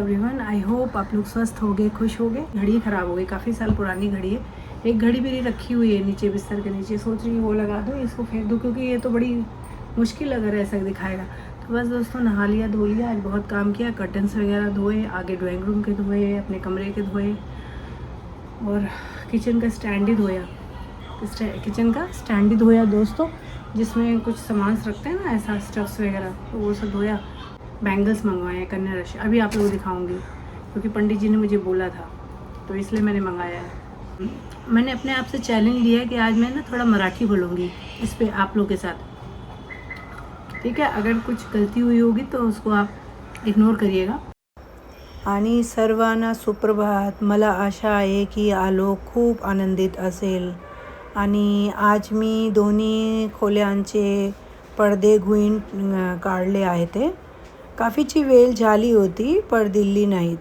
Everyone, I hope आप लोग स्वस्थ हो गए, खुश हो गए। घड़ी ख़राब हो गई, काफ़ी साल पुरानी घड़ी है। एक घड़ी मेरी रखी हुई है नीचे बिस्तर के नीचे, सोच रही हूँ वो लगा दूँ, इसको फेंक दूँ, क्योंकि ये तो बड़ी मुश्किल अगर ऐसा दिखाएगा। तो बस दोस्तों, नहा लिया, धो लिया, आज बहुत काम किया, कर्टन्स वगैरह धोए, आगे ड्राइंग रूम के धोए, अपने कमरे के धोए, और किचन का स्टैंड ही धोया। किचन का स्टैंड ही धोया दोस्तों, जिसमें कुछ सामान रखते हैं ना, ऐसा स्टफ्स वगैरह, तो वो सब धोया। बैंगल्स मंगवाए हैं, कन्या राशि, अभी आप लोगों को दिखाऊंगी, क्योंकि पंडित जी ने मुझे बोला था, तो इसलिए मैंने मंगाया है। मैंने अपने आप से चैलेंज लिया है कि आज मैं ना थोड़ा मराठी बोलूँगी इस पे आप लोग के साथ, ठीक है? अगर कुछ गलती हुई होगी तो उसको आप इग्नोर करिएगा। आणि सर्वांना सुप्रभात. मला आशा आहे की आलोक खूप आनंदित असेल. आणि आज मी दोन्ही खोल्यांचे पडदे धुवून काढले आहेत. ते काफीची वेळ झाली होती, पण दिली नाहीत.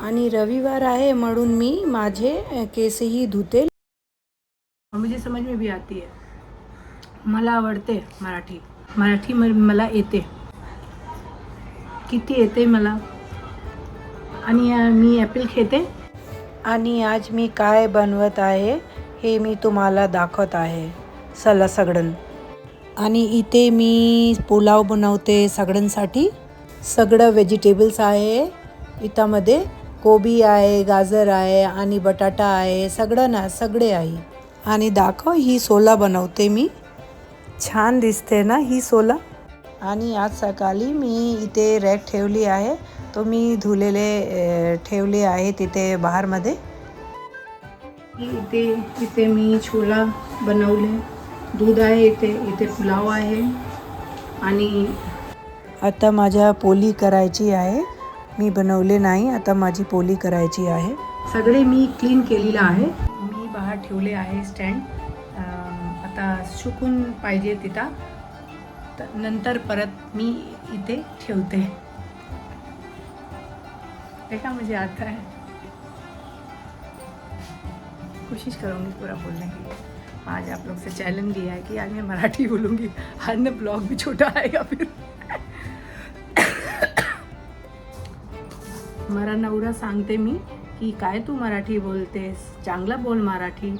आणि रविवार आहे म्हणून मी माझे केसही धुते. मुझे समझ में भी आती है, मला आवडते मराठी मला येते, किती येते मला. आणि मी ॲपल खेते. आणि आज मी काय बनवत आहे हे मी तुम्हाला दाखवत आहे. चला सगळं. आणि इथे मी पुलाव बनवते सगळ्यांसाठी. सगळं व्हेजिटेबल्स आहे इथामध्ये, कोबी आहे, गाजर आहे आणि बटाटा आहे, सगळे आहे. आणि दाखव, ही सोला बनवते मी. छान दिसते ना ही सोला. आणि आज सकाळी मी इथे रॅक ठेवली आहे, तो मी धुलेले ठेवले आहे तिथे बाहेरमध्ये. इथे मी छोला बनवले, दूध आहे इथे पुलाव आहे. आणि आता माझ्या पोळी करायची आहे. मी बनवले नाही, आता माझी पोळी करायची आहे. सगळे मी क्लीन केलेलं आहे. मी बाहेर ठेवले आहे स्टँड. आता सुकून पाहिजे तिथं, नंतर परत मी इथे ठेवते. देखा, मुझे आता है, कोशिश करूँगी पूरा बोलने की. आज आप लोग से चैलेंज लिया है कि आज मैं मराठी बोलूँगी. आज ना ब्लॉग भी छोटा आएगा फिर. मला नवरा सांगते मी की काय तू मराठी बोलतेस, चांगला बोल मराठी.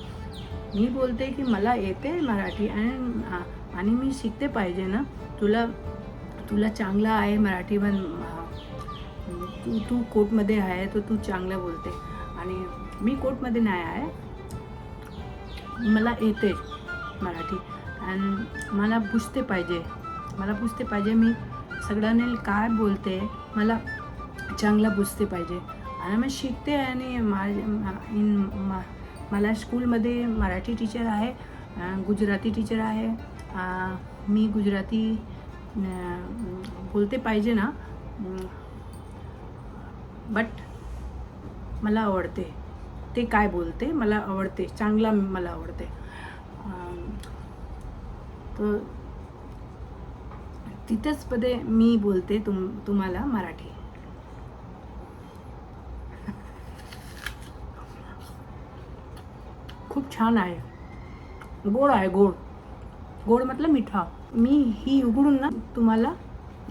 मी बोलते की मला येते मराठी, आणि मी शिकते पाहिजे ना. तुला चांगला आहे मराठी, पण तू कोर्टमध्ये आहे तर तू चांगलं बोलते, आणि मी कोर्टमध्ये नाही आहे. मला येते मराठी, आणि मला पुसते पाहिजे मी सगळ्यांनी काय बोलते, मला चांगलं पुसते पाहिजे. आणि मी शिकते. आणि मला स्कूलमध्ये मराठी टीचर आहे, गुजराती टीचर आहे. मी गुजराती बोलते पाहिजे ना, बट मला आवडते ते काय बोलते, मला आवडते, चांगला मला आवडते. तर तिथेच पदे मी बोलते तुम्हाला मराठी. खूप छान आहे, गोड आहे, गोड मतलब मिठा. मी ही उघडून ना तुम्हाला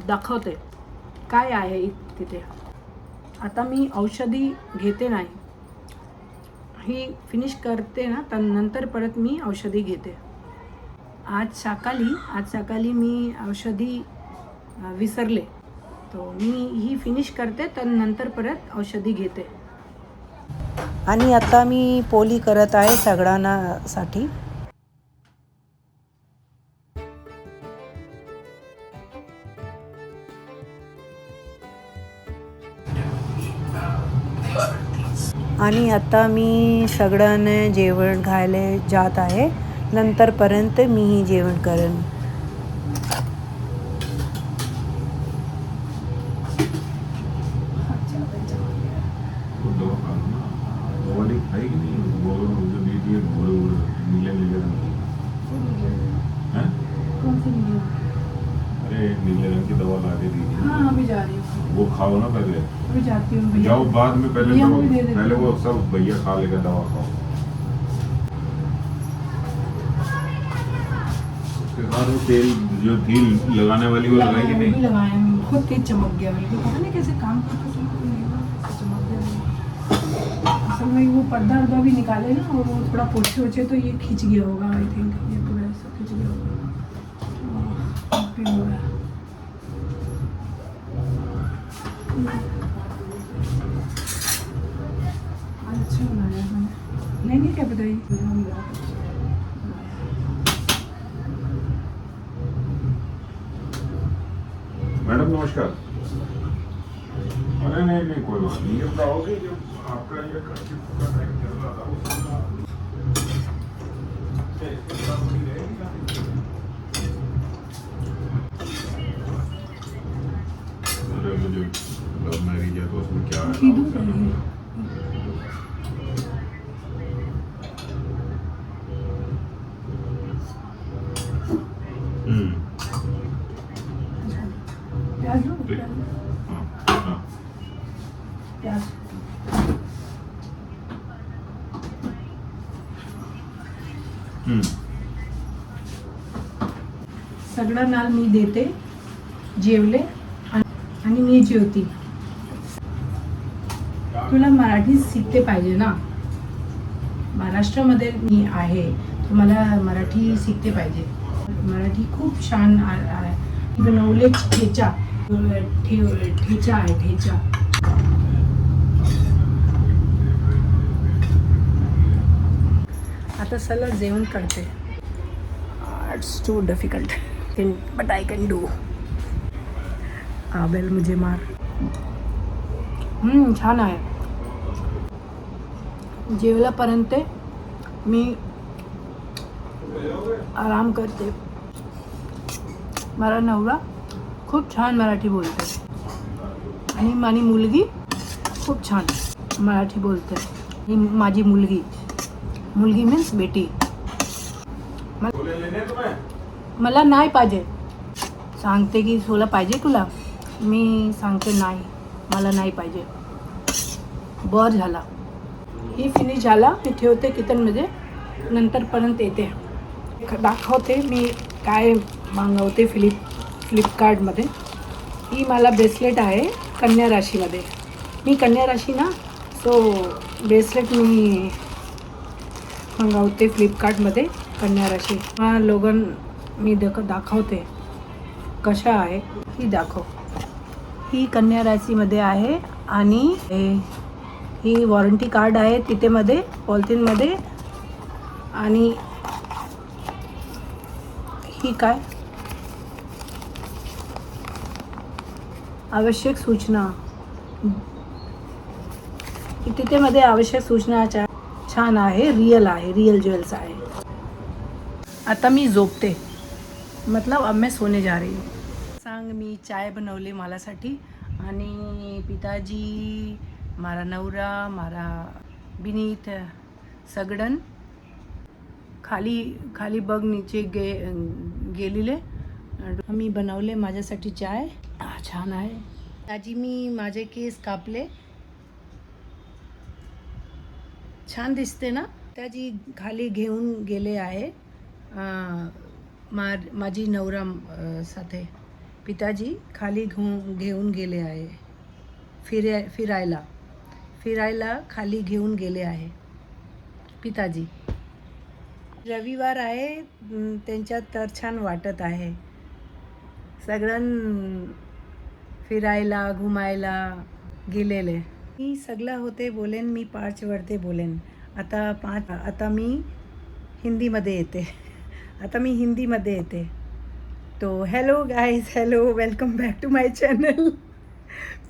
दाखवते काय आहे तिथे. आता मी औषधी घेते नाही, ही फिनिश करते ना, तर नंतर परत मी औषधी घेते. आज सकाळी मी औषधी विसरले, तो मी ही फिनिश करते, तर नंतर परत औषधी घेते. आणि आता मी पोळी करत आहे सगळ्यांसाठी. आणि आता मी सगळ्यांना जेवण घायला जात आहे, नंतरपर्यंत मीही जेवण करेन. नीले रंग की दवा ला के दीजिए. हाँ, अभी जा रही हूँ. वो खाओ ना पहले. अभी जाती हूँ. जाओ बाद में, पहले पहले वो सब भैया खा लेगा, दवा खाओ. उसके साथ वो तेल जो थी लगाने वाली वो लगाई कि वो भी नहीं? लगाया, बहुत तेज चमक गया बिल्कुल, पता नहीं कैसे काम करता था, चमक गया। असल में वो पर्दा वर्दा भी निकाले ना, और वो थोड़ा पोछे ओछे तो ये खींच गया होगा, आई थिंक ये पूरा ऐसा खींच गया होगा। फिर हो रहा है। अच्छा बनाया मैंने, नहीं क्या बताइए। मैडम नमस्कार। अरे नहीं कोई बात नहीं, ये बताओगे जो आपका ये का टाइम चल रहा था अरे मुझे लव मैरिज है तो उसमें क्या है? प्याज लो, ठीक। प्याज लो, हाँ प्याज। सगळं नाल मी देते, जेवले आणि मी जेवती. तुला मराठी शिकते पाहिजे ना, महाराष्ट्रामध्ये मी आहे, तुम्हाला मराठी शिकते पाहिजे. मराठी खूप छान आहे. बनवले ठेचा, ठेचा आहे ठेचा. आता चला जेवण करते. It's too difficult but I can do. आबेल मुझे मार. छान आहे. जेवल्यापर्यंत मी आराम करते. माझा नवरा खूप छान मराठी बोलते आणि माझी मुलगी खूप छान मराठी बोलते. ही माझी मुलगी मीन्स बेटी. मला नाही पाहिजे, सांगते की तुला पाहिजे, तुला मी सांगते नाही, मला नाही पाहिजे. बर झाला, ही फिनिश झाला. मी ठेवते किचनमध्ये, नंतरपर्यंत येते दाखवते मी काय मागवते फ्लिपकार्टमध्ये. ही मला ब्रेसलेट आहे कन्या राशीमध्ये. मी कन्या राशी ना, सो ब्रेसलेट मी मागवते फ्लिपकार्टमध्ये कन्या राशी. हा लोगन मी दाखवते कशा आहे. ही दाखव, ही कन्या राशीमध्ये आहे आणि ही वॉरंटी कार्ड आहे तिथे मध्ये पॉलिथिनमध्ये. आणि ही काय आवश्यक सूचना, तिथे मध्ये आवश्यक सूचना छान आहे. रियल ज्वेल्स आहे. आता मी झोपते, मतलब अब मैं सोने जा रही हूँ. सांग, मी चाय बनवली मलासाठी आणि पिताजी, मारा नवरा, मारा बिनीत सगळं खाली बघ नीचे गेलेले. मी बनवले माझ्यासाठी चाय. छान आहे. आजी मी माझे केस कापले, छान दिसते ना. त्याची खाली घेऊन गेले आहे माझी नवरा साथे. पिताजी खाली घेऊन गेले आहे फिरायला खाली घेऊन गेले आहे पिताजी. रविवार आहे, त्यांच्यात तर छान वाटत आहे. सगळं फिरायला घुमायला गेलेले. मी सगळं होते बोलेन, मी 5 वरते बोलेन. आता मी हिंदीमध्ये येते. तो hello guys, hello, welcome back to my channel.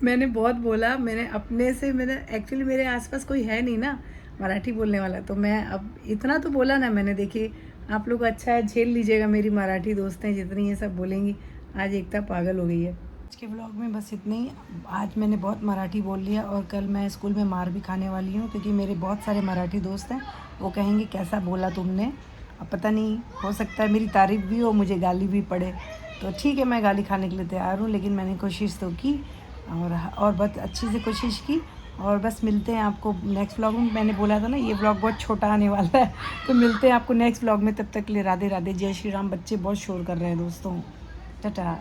मैंने बहुत बोला, मैंने एक्चुअली मेरे आसपास कोई है नहीं ना मराठी बोलने वाला, तो मैं अब इतना तो बोला ना मैंने. देखिए आप लोग अच्छा है, झेल लीजिएगा. मेरी मराठी दोस्तें जितनी ये सब बोलेंगी, आज एकता पागल हो गई है. आज के व्लॉग में बस इतनी ही. आज मैंने बहुत मराठी बोल लिया और कल मैं स्कूल में मार भी खाने वाली हूँ, क्योंकि मेरे बहुत सारे मराठी दोस्त हैं. वो कहेंगे कैसा बोला तुमने. अब पता नहीं, हो सकता है मेरी तारीफ़ भी हो, मुझे गाली भी पड़े. तो ठीक है, मैं गाली खाने के लिए तैयार हूँ, लेकिन मैंने कोशिश तो की और बहुत अच्छी से कोशिश की. और बस मिलते हैं आपको नेक्स्ट व्लॉग में। मैंने बोला था ना ये व्लॉग बहुत छोटा आने वाला है, तो मिलते हैं आपको नेक्स्ट व्लॉग में। तब तक के लिए राधे राधे, जय श्री राम। बच्चे बहुत शोर कर रहे हैं दोस्तों। टाटा।